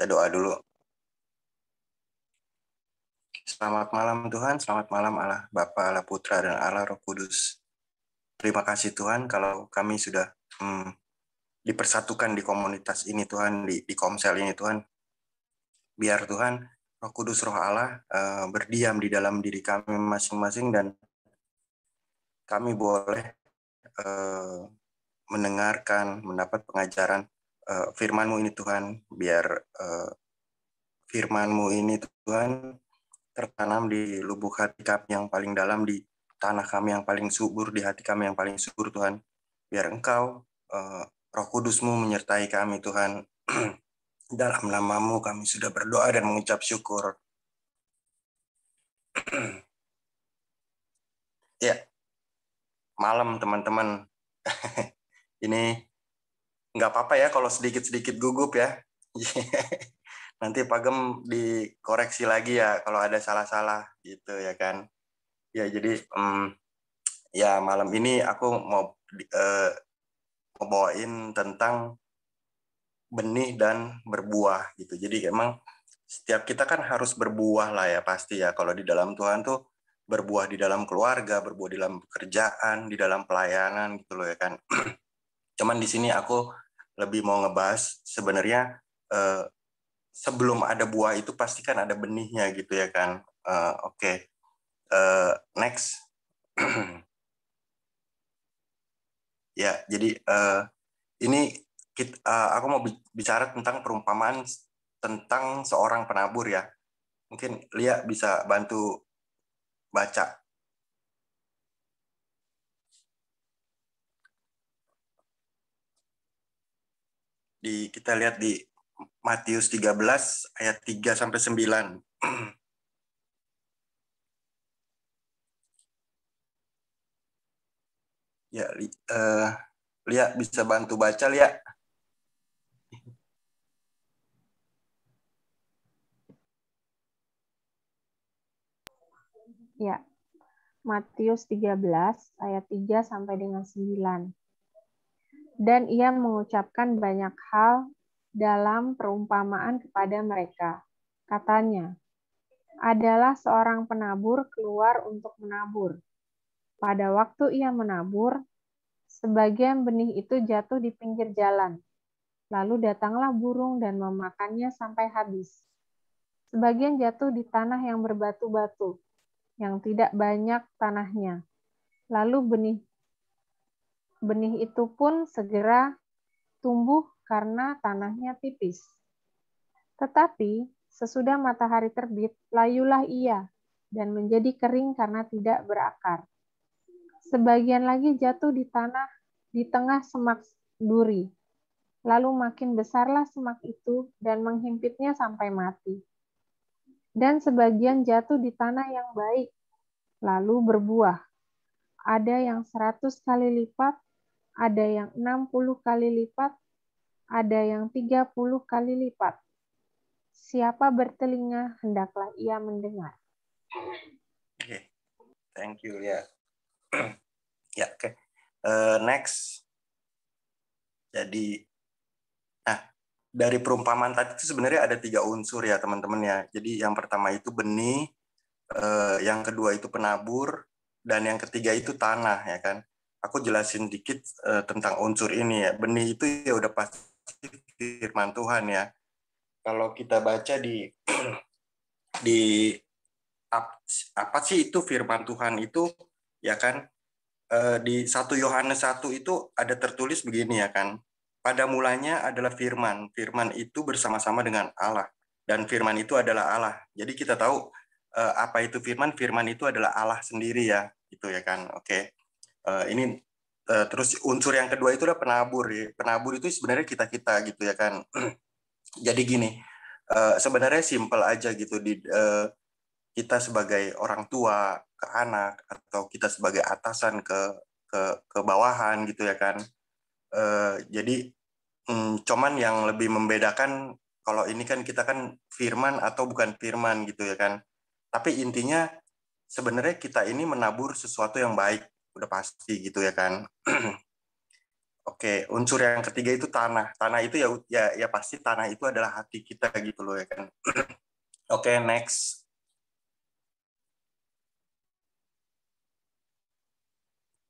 Kita doa dulu. Selamat malam Tuhan, selamat malam Allah Bapa, Allah Putra, dan Allah Roh Kudus. Terima kasih Tuhan kalau kami sudah dipersatukan di komunitas ini Tuhan, di Komsel ini Tuhan. Biar Tuhan, Roh Kudus, Roh Allah berdiam di dalam diri kami masing-masing dan kami boleh mendengarkan, mendapat pengajaran firman-Mu ini Tuhan. Biar firman-Mu ini Tuhan tertanam di lubuk hati kami yang paling dalam, di tanah kami yang paling subur, di hati kami yang paling subur Tuhan. Biar Engkau, Roh Kudus-Mu menyertai kami Tuhan. Dalam nama-Mu kami sudah berdoa dan mengucap syukur. Ya, malam teman-teman. Ini nggak apa-apa ya kalau sedikit-sedikit gugup ya. Nanti Pak Gem dikoreksi lagi ya kalau ada salah-salah gitu ya kan. Ya jadi ya malam ini aku mau bawain tentang benih dan berbuah gitu. Jadi emang setiap kita kan harus berbuah lah ya pasti ya. Kalau di dalam Tuhan tuh berbuah di dalam keluarga, berbuah di dalam pekerjaan, di dalam pelayanan gitu loh ya kan. Cuman di sini aku lebih mau ngebahas sebenarnya sebelum ada buah itu pasti kan ada benihnya gitu ya kan. Oke. Next. Ya, jadi ini aku mau bicara tentang perumpamaan tentang seorang penabur ya. Mungkin Lia bisa bantu baca. Kita lihat di Matius 13 ayat 3 sampai 9. Ya, Lia bisa bantu baca, Lia. Ya, Matius 13 ayat 3 sampai dengan 9. Dan ia mengucapkan banyak hal dalam perumpamaan kepada mereka. Katanya, adalah seorang penabur keluar untuk menabur. Pada waktu ia menabur, sebagian benih itu jatuh di pinggir jalan. Lalu datanglah burung dan memakannya sampai habis. Sebagian jatuh di tanah yang berbatu-batu, yang tidak banyak tanahnya. Lalu benih itu pun segera tumbuh karena tanahnya tipis. Tetapi sesudah matahari terbit, layulah ia dan menjadi kering karena tidak berakar. Sebagian lagi jatuh di tanah di tengah semak duri. Lalu makin besarlah semak itu dan menghimpitnya sampai mati. Dan sebagian jatuh di tanah yang baik, lalu berbuah. Ada yang 100 kali lipat, ada yang 60 kali lipat, ada yang 30 kali lipat. Siapa bertelinga, hendaklah ia mendengar. Oke, thank you, Lia. Ya, oke. Next. Jadi, dari perumpamaan tadi itu sebenarnya ada 3 unsur ya teman-teman ya. Jadi yang pertama itu benih, yang kedua itu penabur, dan yang ketiga itu tanah ya kan. Aku jelasin dikit tentang unsur ini ya. Benih itu ya udah pasti firman Tuhan ya. Kalau kita baca di apa sih itu firman Tuhan itu ya kan, di 1 Yohanes 1 itu ada tertulis begini ya kan. Pada mulanya adalah firman. Firman itu bersama-sama dengan Allah. Dan firman itu adalah Allah. Jadi kita tahu apa itu firman. Firman itu adalah Allah sendiri ya. Gitu ya kan. Oke. Ini terus unsur yang kedua itu adalah penabur. Ya. Penabur itu sebenarnya kita-kita gitu ya kan. Jadi gini. Sebenarnya simple aja gitu. Kita sebagai orang tua ke anak. Atau kita sebagai atasan ke bawahan gitu ya kan. Jadi cuman yang lebih membedakan kalau ini kan kita kan firman atau bukan firman gitu ya kan. Tapi intinya sebenarnya kita ini menabur sesuatu yang baik, udah pasti gitu ya kan. Oke, unsur yang ketiga itu tanah. Tanah itu ya pasti tanah itu adalah hati kita gitu loh ya kan. Oke, next.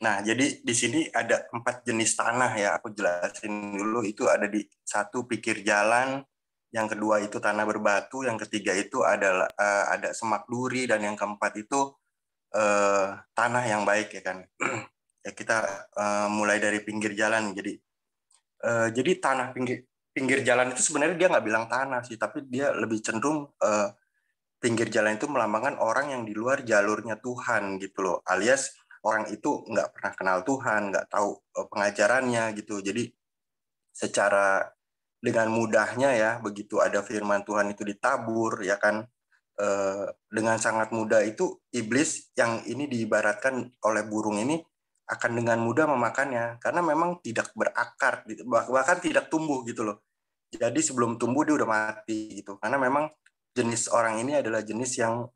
Nah, jadi di sini ada 4 jenis tanah ya. Aku jelasin dulu. Itu ada di satu pinggir jalan, yang kedua itu tanah berbatu, yang ketiga itu adalah ada semak duri, dan yang keempat itu tanah yang baik ya kan. Ya kita mulai dari pinggir jalan. Jadi tanah pinggir pinggir jalan itu sebenarnya dia nggak bilang tanah sih, tapi dia lebih cenderung pinggir jalan itu melambangkan orang yang di luar jalurnya Tuhan gitu loh, alias orang itu nggak pernah kenal Tuhan, nggak tahu pengajarannya gitu. Jadi secara dengan mudahnya ya, begitu ada firman Tuhan itu ditabur ya kan, dengan sangat mudah itu iblis yang ini diibaratkan oleh burung ini akan dengan mudah memakannya, karena memang tidak berakar gitu, bahkan tidak tumbuh gitu loh. Jadi sebelum tumbuh dia udah mati gitu, karena memang jenis orang ini adalah jenis yang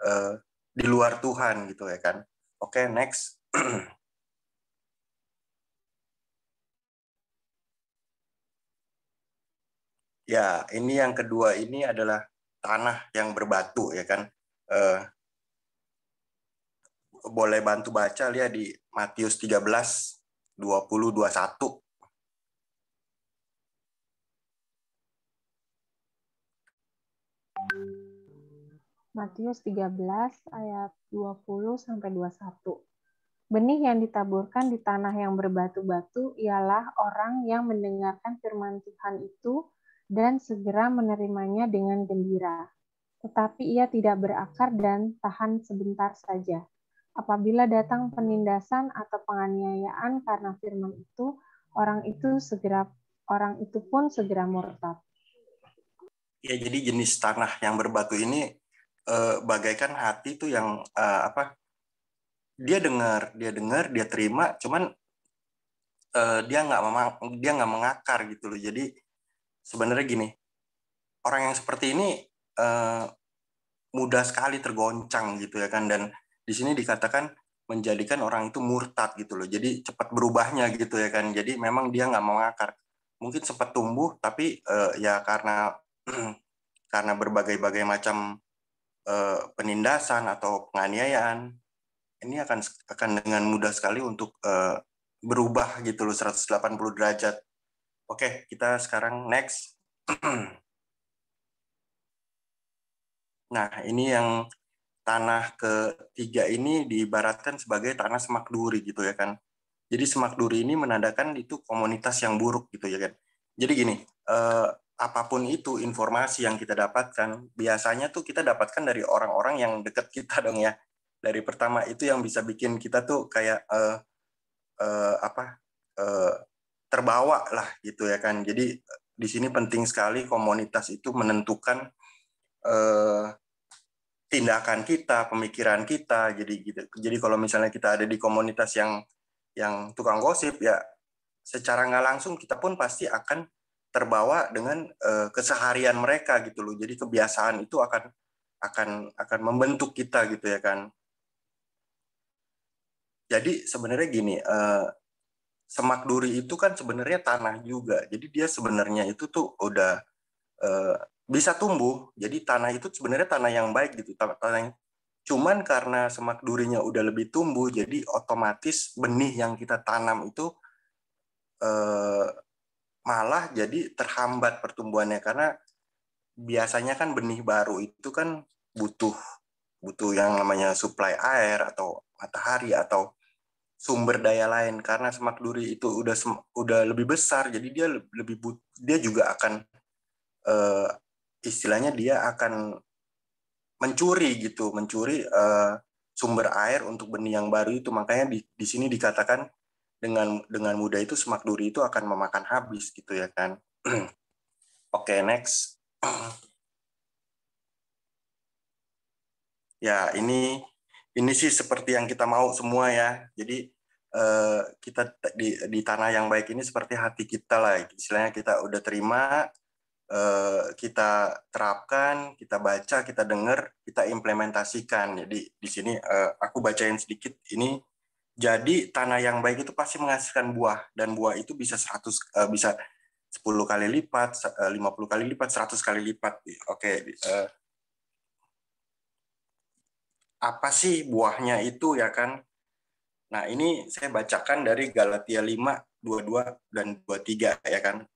di luar Tuhan gitu ya kan. Oke, next. Ya, ini yang kedua ini adalah tanah yang berbatu ya kan. Eh, Boleh bantu baca lihat di Matius 13, 20, 21. Matius 13 ayat 20-21. Benih yang ditaburkan di tanah yang berbatu-batu ialah orang yang mendengarkan firman Tuhan itu dan segera menerimanya dengan gembira. Tetapi ia tidak berakar dan tahan sebentar saja. Apabila datang penindasan atau penganiayaan karena firman itu, orang itu pun segera murtad. Ya, jadi jenis tanah yang berbatu ini bagaikan hati tuh yang apa? Dia dengar, dia terima, cuman dia nggak mengakar gitu loh. Jadi sebenarnya gini, orang yang seperti ini eh, mudah sekali tergoncang gitu ya kan, dan di sini dikatakan menjadikan orang itu murtad gitu loh. Jadi cepat berubahnya gitu ya kan. Jadi memang dia nggak mau ngakar. Mungkin sempat tumbuh, tapi ya karena karena berbagai-bagai macam penindasan atau penganiayaan, ini akan dengan mudah sekali untuk berubah gitu loh 180 derajat. Oke, kita sekarang next. Nah, ini yang tanah ketiga ini diibaratkan sebagai tanah semak duri gitu ya kan. Jadi semak duri ini menandakan itu komunitas yang buruk gitu ya kan. Jadi gini, apapun itu informasi yang kita dapatkan, biasanya tuh kita dapatkan dari orang-orang yang dekat kita dong ya. Dari pertama itu yang bisa bikin kita tuh kayak apa eh, terbawa lah gitu ya kan. Jadi di sini penting sekali komunitas itu menentukan eh, tindakan kita, pemikiran kita. Jadi gitu. Jadi kalau misalnya kita ada di komunitas yang tukang gosip ya, secara nggak langsung kita pun pasti akan terbawa dengan keseharian mereka gitu loh. Jadi kebiasaan itu akan membentuk kita gitu ya kan. Jadi sebenarnya gini, semak duri itu kan sebenarnya tanah juga. Jadi dia sebenarnya itu tuh udah eh, bisa tumbuh. Jadi tanah itu sebenarnya tanah yang baik gitu. Tanah yang cuman karena semak durinya udah lebih tumbuh, jadi otomatis benih yang kita tanam itu eh, malah jadi terhambat pertumbuhannya, karena biasanya kan benih baru itu kan butuh butuh yang namanya suplai air atau matahari atau sumber daya lain. Karena semak duri itu udah lebih besar, jadi dia juga akan eh, istilahnya dia akan mencuri sumber air untuk benih yang baru itu. Makanya di sini dikatakan dengan mudah itu semak duri itu akan memakan habis gitu ya kan. Oke, next. Ya, ini sih seperti yang kita mau semua ya. Jadi kita di tanah yang baik ini seperti hati kita lah. Istilahnya kita udah terima, kita terapkan, kita baca, kita dengar, kita implementasikan. Jadi di sini aku bacain sedikit ini. Jadi tanah yang baik itu pasti menghasilkan buah, dan buah itu bisa 10 kali lipat, 50 kali lipat, 100 kali lipat. Oke, apa sih buahnya itu ya kan? Nah, ini saya bacakan dari Galatia 5, 22 dan 23 ya kan.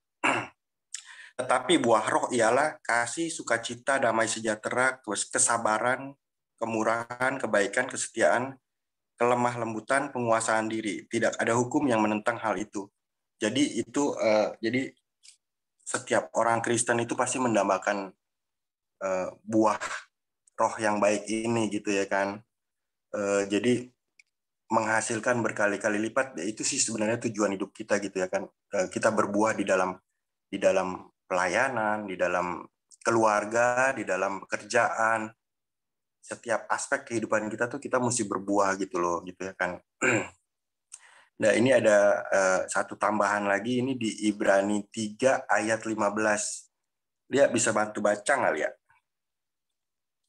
Tetapi buah roh ialah kasih, sukacita, damai sejahtera, kesabaran, kemurahan, kebaikan, kesetiaan, kelemah lembutan, penguasaan diri. Tidak ada hukum yang menentang hal itu. Jadi setiap orang Kristen itu pasti mendambakan buah roh yang baik ini gitu ya kan. Jadi menghasilkan berkali-kali lipat, ya itu sih sebenarnya tujuan hidup kita gitu ya kan. Kita berbuah di dalam pelayanan, di dalam keluarga, di dalam pekerjaan, setiap aspek kehidupan kita tuh kita mesti berbuah gitu loh, gitu ya kan. Nah, ini ada satu tambahan lagi, ini di Ibrani 3 ayat 15. Dia bisa bantu baca nggak ya?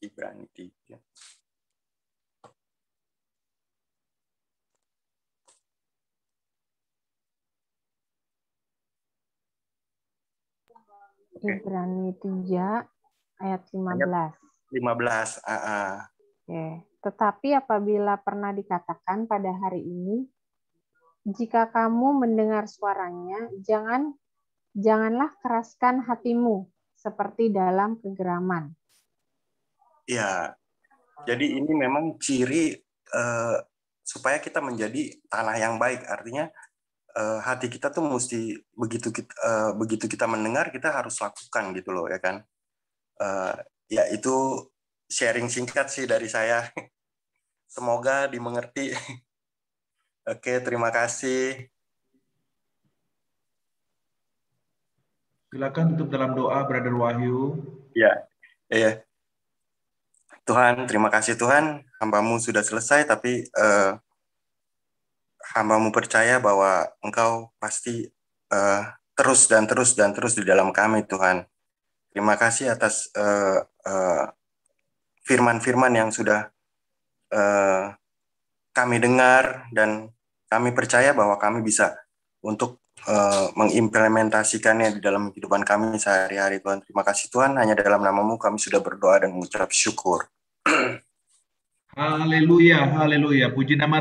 Ibrani 3. Ibrani 3 ayat 15. Ayat 15. Oke. Tetapi apabila pernah dikatakan pada hari ini, jika kamu mendengar suaranya, janganlah keraskan hatimu seperti dalam kegeraman. Ya, jadi ini memang ciri supaya kita menjadi tanah yang baik. Artinya hati kita tuh mesti begitu kita mendengar, kita harus lakukan gitu loh ya kan. Ya itu sharing singkat sih dari saya. Semoga dimengerti. Oke, terima kasih. Silakan tutup dalam doa, Brother Wahyu. Ya, ya. Tuhan, terima kasih Tuhan. Hamba-Mu sudah selesai, tapi hamba-Mu percaya bahwa Engkau pasti terus dan terus dan terus di dalam kami, Tuhan. Terima kasih atas firman-firman yang sudah kami dengar, dan kami percaya bahwa kami bisa untuk mengimplementasikannya di dalam kehidupan kami sehari-hari, Tuhan. Terima kasih Tuhan, hanya dalam nama-Mu kami sudah berdoa dan mengucap syukur. Haleluya, haleluya. Puji nama